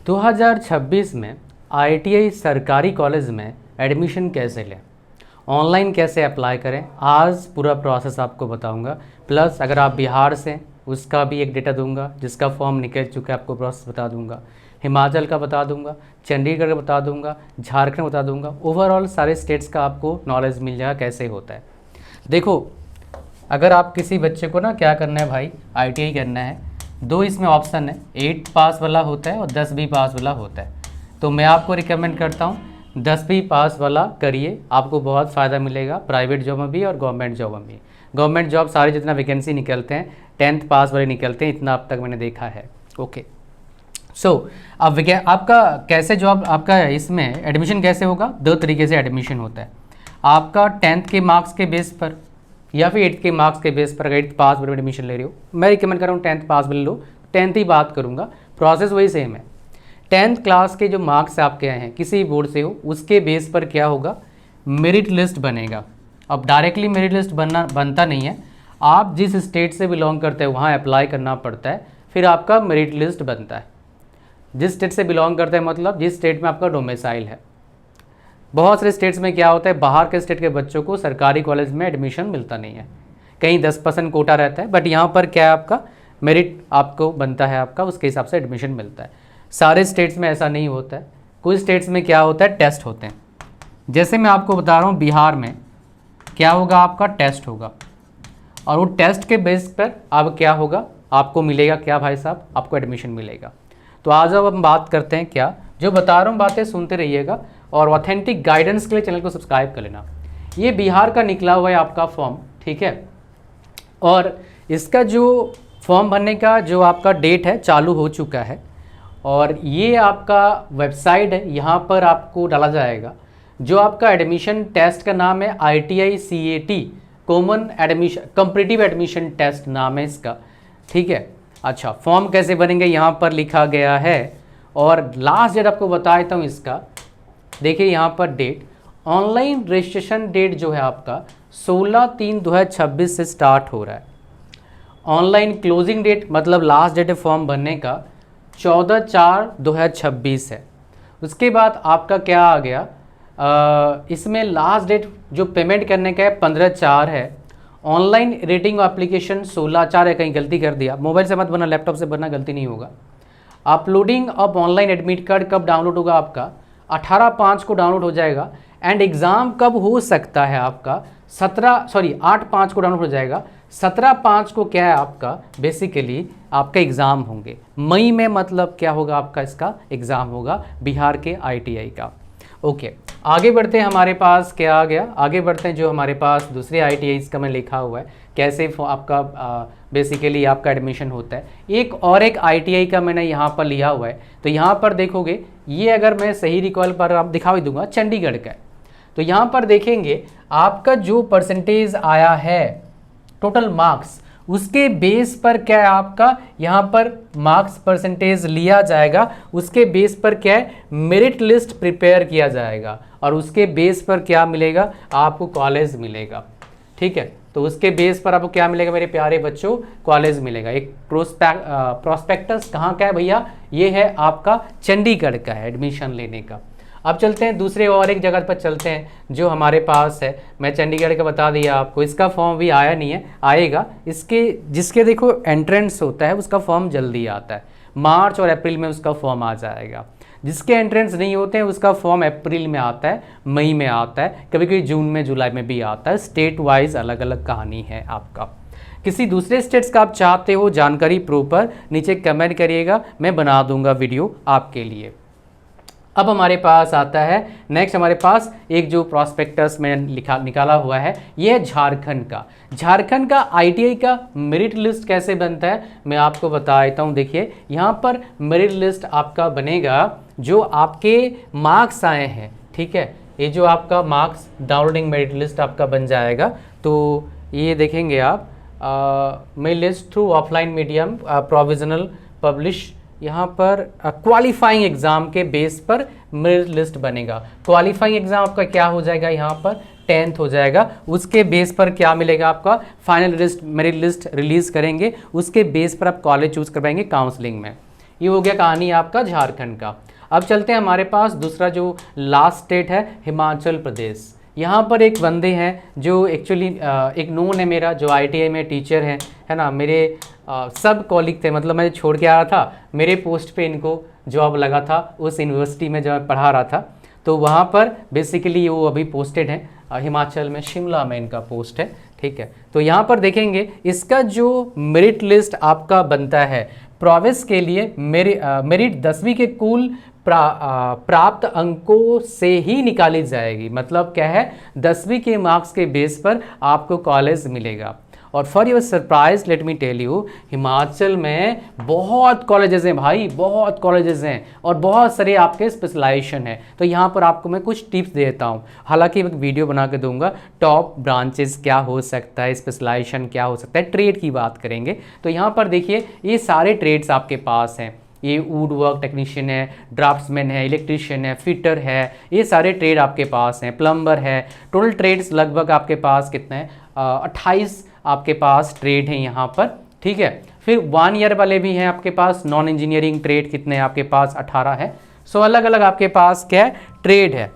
2026 में IITI सरकारी college में एडमिशन कैसे लें, ऑनलाइन कैसे अप्लाई करें, आज पूरा प्रोसेस आपको बताऊंगा। प्लस अगर आप बिहार से उसका भी एक डेटा दूंगा, जिसका फॉर्म निकल चुका है आपको प्रोसेस बता दूंगा, हिमाचल का बता दूंगा, चंडीगढ़ का बता दूंगा, झारखंड बता दूंगा, ओवरऑल सारे स्टेट्स का आपको नॉलेज मिल जाएगा कैसे होता है। देखो, अगर आप किसी बच्चे को ना क्या करना है भाई, IITI करना है, दो इसमें ऑप्शन है, 8 पास वाला होता है और 10वीं पास वाला होता है। तो मैं आपको रिकमेंड करता हूँ 10वीं पास वाला करिए, आपको बहुत फ़ायदा मिलेगा प्राइवेट जॉब में भी और गवर्नमेंट जॉब में भी। गवर्नमेंट जॉब सारे जितना वैकेंसी निकलते हैं 10th पास वाले निकलते हैं, इतना अब तक मैंने देखा है। ओके, सो अब आपका कैसे जॉब आपका इसमें एडमिशन कैसे होगा, दो तरीके से एडमिशन होता है। आपका 10th के मार्क्स के बेस पर या फिर 8th के मार्क्स के बेस पर, अगर 8th पास में एडमिशन ले रहे हो, मैं रिकमेंड कर रहा हूँ 10th पास में लो, 10th ही बात करूँगा, प्रोसेस वही सेम है। 10th क्लास के जो मार्क्स आपके आए हैं किसी बोर्ड से हो, उसके बेस पर क्या होगा, मेरिट लिस्ट बनेगा। अब डायरेक्टली मेरिट लिस्ट बनता नहीं है, आप जिस स्टेट से बिलोंग करते हैं वहाँ अप्लाई करना पड़ता है, फिर आपका मेरिट लिस्ट बनता है। जिस स्टेट से बिलोंग करते हैं मतलब जिस स्टेट में आपका डोमिसाइल है। बहुत सारे स्टेट्स में क्या होता है, बाहर के स्टेट के बच्चों को सरकारी कॉलेज में एडमिशन मिलता नहीं है, कहीं 10% कोटा रहता है, बट यहाँ पर क्या है, आपका मेरिट आपको बनता है, आपका उसके हिसाब से एडमिशन मिलता है। सारे स्टेट्स में ऐसा नहीं होता है, कुछ स्टेट्स में क्या होता है, टेस्ट होते हैं। जैसे मैं आपको बता रहा हूँ, बिहार में क्या होगा, आपका टेस्ट होगा, और वो टेस्ट के बेस पर अब क्या होगा, आपको मिलेगा क्या भाई साहब, आपको एडमिशन मिलेगा। तो आज अब हम बात करते हैं, क्या जो बता रहा हूँ बातें सुनते रहिएगा, और ऑथेंटिक गाइडेंस के लिए चैनल को सब्सक्राइब कर लेना। ये बिहार का निकला हुआ है आपका फॉर्म, ठीक है, और इसका जो फॉर्म भरने का जो आपका डेट है चालू हो चुका है, और ये आपका वेबसाइट है, यहाँ पर आपको डाला जाएगा। जो आपका एडमिशन टेस्ट का नाम है IITI CAT, common admission competitive admission test नाम है इसका, ठीक है। अच्छा, फॉर्म कैसे बनेंगे यहाँ पर लिखा गया है, और लास्ट डेट आपको बता देता हूँ इसका। देखिए यहाँ पर डेट, ऑनलाइन रजिस्ट्रेशन डेट जो है आपका 16/3/2026 से स्टार्ट हो रहा है। ऑनलाइन क्लोजिंग डेट मतलब लास्ट डेट है फॉर्म भरने का 14/4/2026 है। उसके बाद आपका क्या आ गया, इसमें लास्ट डेट जो पेमेंट करने का है 15/4 है। ऑनलाइन रेटिंग एप्लीकेशन 16/4 है, कहीं गलती कर दिया, मोबाइल से मत भरना, लैपटॉप से भरना, गलती नहीं होगा। Uploading of online admit card कब डाउनलोड होगा, आपका 18/5 को डाउनलोड हो जाएगा। एंड एग्ज़ाम कब हो सकता है, आपका 8/5 को डाउनलोड हो जाएगा। 17/5 को क्या है आपका, बेसिकली आपका एग्ज़ाम होंगे मई में, मतलब क्या होगा आपका, इसका एग्ज़ाम होगा बिहार के IITI का। ओके, आगे बढ़ते हैं, हमारे पास क्या आ गया, आगे बढ़ते हैं, जो हमारे पास दूसरे IITI का मैं लिखा हुआ है कैसे आपका बेसिकली आपका एडमिशन होता है। एक IITI का मैंने यहाँ पर लिया हुआ है, तो यहाँ पर देखोगे, ये अगर मैं सही रिकॉल पर आप दिखा भी दूंगा, चंडीगढ़ का है। तो यहाँ पर देखेंगे आपका जो परसेंटेज आया है, टोटल मार्क्स, उसके बेस पर क्या है आपका, यहाँ पर मार्क्स परसेंटेज लिया जाएगा, उसके बेस पर क्या है, मेरिट लिस्ट प्रिपेयर किया जाएगा, और उसके बेस पर क्या मिलेगा, आपको कॉलेज मिलेगा, ठीक है। तो उसके बेस पर आपको क्या मिलेगा मेरे प्यारे बच्चों, कॉलेज मिलेगा। एक प्रोस्पेक्टस कहाँ का है भैया, ये है आपका चंडीगढ़ का है एडमिशन लेने का। अब चलते हैं दूसरे और एक जगह पर चलते हैं, जो हमारे पास है, मैं चंडीगढ़ का बता दिया आपको, इसका फॉर्म भी आया नहीं है, आएगा। इसके जिसके देखो एंट्रेंस होता है उसका फॉर्म जल्दी आता है, मार्च और अप्रैल में उसका फॉर्म आ जाएगा। जिसके एंट्रेंस नहीं होते हैं उसका फॉर्म अप्रैल में आता है, मई में आता है, कभी कभी जून में, जुलाई में भी आता है। स्टेट वाइज अलग अलग कहानी है आपका। किसी दूसरे स्टेट्स का आप चाहते हो जानकारी प्रॉपर, नीचे कमेंट करिएगा, मैं बना दूंगा वीडियो आपके लिए। अब हमारे पास आता है नेक्स्ट, हमारे पास एक जो प्रॉस्पेक्टस में निकाला हुआ है, ये है झारखंड का। झारखंड का IITI का मेरिट लिस्ट कैसे बनता है, मैं आपको बता देता हूँ। देखिए यहाँ पर मेरिट लिस्ट आपका बनेगा, जो आपके मार्क्स आए हैं, ठीक है, ये जो आपका मार्क्स डाउनलोडिंग मेरिट लिस्ट आपका बन जाएगा। तो ये देखेंगे आप, merit list through offline medium provisional publish, यहाँ पर क्वालिफाइंग एग्ज़ाम के बेस पर मेरिट लिस्ट बनेगा। क्वालिफाइंग एग्ज़ाम आपका क्या हो जाएगा, यहाँ पर 10th हो जाएगा, उसके बेस पर क्या मिलेगा आपका, final list merit list release करेंगे, उसके बेस पर आप कॉलेज चूज़ कर पाएंगे काउंसलिंग में। ये हो गया कहानी आपका झारखंड का। अब चलते हैं हमारे पास दूसरा जो लास्ट स्टेट है हिमाचल प्रदेश। यहाँ पर एक बंदे हैं जो एक्चुअली एक नोन है मेरा जो ITI में टीचर है ना, मेरे सब कॉलीग थे, मतलब मैं छोड़ के आ रहा था, मेरे पोस्ट पे इनको जॉब लगा था उस यूनिवर्सिटी में जब मैं पढ़ा रहा था। तो वहाँ पर बेसिकली वो अभी पोस्टेड हैं हिमाचल में, शिमला में इनका पोस्ट है, ठीक है। तो यहाँ पर देखेंगे इसका जो मेरिट लिस्ट आपका बनता है प्रोविंस के लिए, मेरिट 10वीं के कुल प्राप्त अंकों से ही निकाली जाएगी। मतलब क्या है, 10वीं के मार्क्स के बेस पर आपको कॉलेज मिलेगा। और for your surprise let me tell you, Himachal में बहुत कॉलेजेस हैं भाई, बहुत कॉलेजेस हैं और बहुत सारे आपके स्पेशलाइजेशन है। तो यहाँ पर आपको मैं कुछ टिप्स देता हूँ, हालांकि एक वीडियो बना के दूंगा टॉप ब्रांचेस क्या हो सकता है, स्पेशलाइजेशन क्या हो सकता है, ट्रेड की बात करेंगे। तो यहाँ पर देखिए ये सारे ट्रेड्स आपके पास हैं, ये वुड वर्क टेक्नीशियन है, ड्राफ्ट्समैन है, इलेक्ट्रीशियन है, फिटर है, ये सारे ट्रेड आपके पास हैं, प्लम्बर है। टोटल ट्रेड्स लगभग आपके पास कितने हैं, 28 आपके पास ट्रेड हैं यहाँ पर, ठीक है। फिर 1 ईयर वाले भी हैं आपके पास, नॉन इंजीनियरिंग ट्रेड कितने हैं आपके पास, 18 है। सो अलग अलग आपके पास क्या है, ट्रेड है,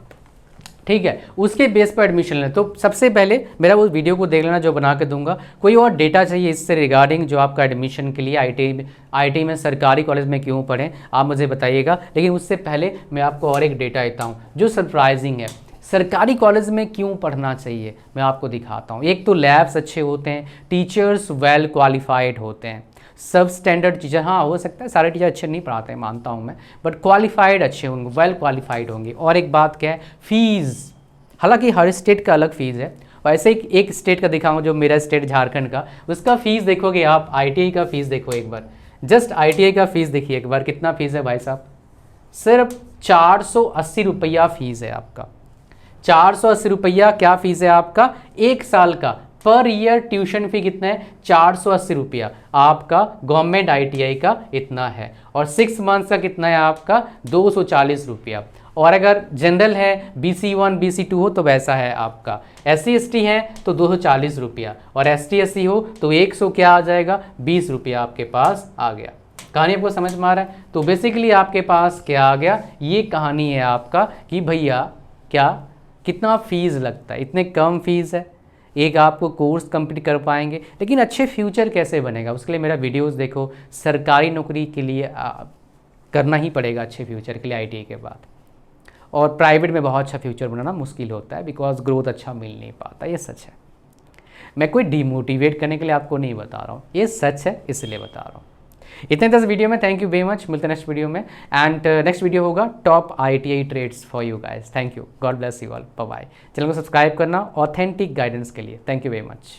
ठीक है। उसके बेस पर एडमिशन लें। तो सबसे पहले मेरा उस वीडियो को देख लेना जो बना के दूंगा। कोई और डेटा चाहिए इससे रिगार्डिंग जो आपका एडमिशन के लिए IIT में सरकारी कॉलेज में क्यों पढ़ें आप मुझे बताइएगा, लेकिन उससे पहले मैं आपको और एक डेटा देता हूँ जो सरप्राइजिंग है। सरकारी कॉलेज में क्यों पढ़ना चाहिए मैं आपको दिखाता हूँ। एक तो लैब्स अच्छे होते हैं, टीचर्स वेल क्वालिफाइड होते हैं, सब स्टैंडर्ड टीचर, हाँ हो सकता है सारे टीचर अच्छे नहीं पढ़ाते हैं मानता हूँ मैं, बट क्वालिफाइड अच्छे होंगे, वेल क्वालिफाइड होंगे। और एक बात क्या है, फीस, हालांकि हर स्टेट का अलग फीस है। वैसे एक स्टेट का दिखाऊंगा जो मेरा स्टेट झारखंड का, उसका फीस देखोगे आप, ITI का फीस देखो एक बार, जस्ट ITI का फीस देखिए एक बार, कितना फीस है भाई साहब, सिर्फ 480 रुपया फीस है आपका। 480 रुपया क्या फीस है आपका, एक साल का पर ईयर ट्यूशन फी कितना है, 480 रुपया आपका गवर्नमेंट ITI का इतना है। और 6 मंथ्स का कितना है आपका, 240 रुपया। और अगर जनरल है, BC1 BC2 हो तो वैसा है आपका, SC ST है तो 240 रुपया, और ST SC हो तो 100 क्या आ जाएगा, 20 रुपया आपके पास आ गया। कहानी आपको समझ में आ रहा है। तो बेसिकली आपके पास क्या आ गया, ये कहानी है आपका कि भैया क्या कितना फीस लगता है, इतने कम फीस है, एक आपको कोर्स कंप्लीट कर पाएंगे, लेकिन अच्छे फ्यूचर कैसे बनेगा उसके लिए मेरा वीडियोस देखो। सरकारी नौकरी के लिए करना ही पड़ेगा अच्छे फ्यूचर के लिए ITI के बाद, और प्राइवेट में बहुत अच्छा फ्यूचर बनाना मुश्किल होता है बिकॉज ग्रोथ अच्छा मिल नहीं पाता, ये सच है। मैं कोई डिमोटिवेट करने के लिए आपको नहीं बता रहा हूँ, ये सच है इसलिए बता रहा हूँ। इतने 10 वीडियो में, थैंक यू वेरी मच, मिलते हैं नेक्स्ट वीडियो में। एंड नेक्स्ट वीडियो होगा top ITI trades for you guys. Thank you, God bless you all, bye bye. Channel को सब्सक्राइब करना ऑथेंटिक गाइडेंस के लिए। Thank you very much.